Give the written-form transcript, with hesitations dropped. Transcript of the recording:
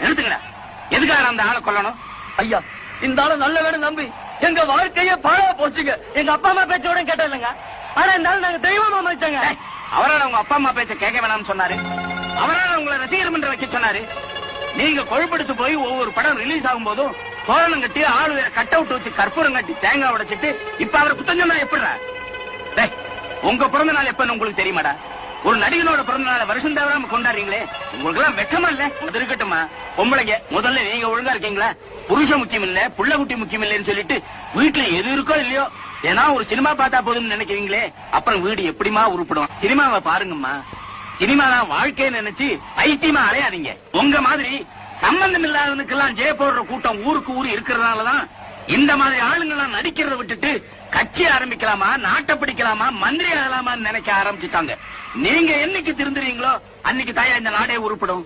நிறுத்துங்கடா. எதுக்காக அந்த ஆளை கொல்லணும்? ஐயா, இந்த ஆளை நல்ல வேணும் நம்பி எங்க வாழ்க்கைய பாழா போச்சுங்க. எங்க அப்பா அம்மா பேச்சோட கேட்டதில்லைங்க. ஆனா இந்த ஆள் நாங்க தெய்வமா மதிச்சாங்க. அவரால் உங்க அப்பா அம்மா பேச்ச கேட்க வேணாம்னு சொன்னாரு. அவரால் உங்களை ரசிகர் மன்றம் வைக்க சொன்னாரு. நீங்க கொழுப்படுத்து போய் ஒவ்வொரு படம் ரிலீஸ் ஆகும் போதும் தோரணம் கட்டி ஆளு கட் அவுட் வச்சு கற்பூரம் கட்டி தேங்காய் உடைச்சிட்டு இப்ப அவரை குத்தம் சொன்னா எப்படிடா? உங்க பிறந்த நாள் எப்பன்னு உங்களுக்கு தெரியுமாடா? ஒரு நடிகனோட பிறந்த நாள் வருஷம் தவறாம கொண்டாடுறீங்களே, உங்களுக்கு எல்லாம் வெக்கமா இல்ல? அது இருக்கட்டுமா, பொம்பளைங்க முதல்ல நீங்க ஒழுங்கா இருக்கீங்களா? புருஷன் முக்கியம் இல்ல, புள்ள குட்டி முக்கியம் இல்லன்னு சொல்லிட்டு வீட்டுல எது இருக்கோ இல்லையோ ஏன்னா ஒரு சினிமா பார்த்தா போதும்னு நினைக்கிறீங்களே, அப்புறம் வீடு எப்படிமா உருப்படும்? சினிமாவை பாருங்கம்மா. சினிமா தான் வாழ்க்கைன்னு நினைச்சு பைத்தியமா அலையாதீங்க. உங்க மாதிரி சம்பந்தம் இல்லாதவனுக்கெல்லாம் ஜெய போடுற கூட்டம் ஊருக்கு ஊரு இருக்கிறதுனாலதான் இந்த மாதிரி ஆளுங்கெல்லாம் நடிக்கிறத விட்டுட்டு கட்சி ஆரம்பிக்கலாமா, நாட்டை பிடிக்கலாமா, மந்திரி ஆகலாமான்னு நினைக்க ஆரம்பிச்சுட்டாங்க. நீங்க என்னைக்கு திருந்துறீங்களோ அன்னைக்கு தாயா இந்த நாடே உருப்படும்.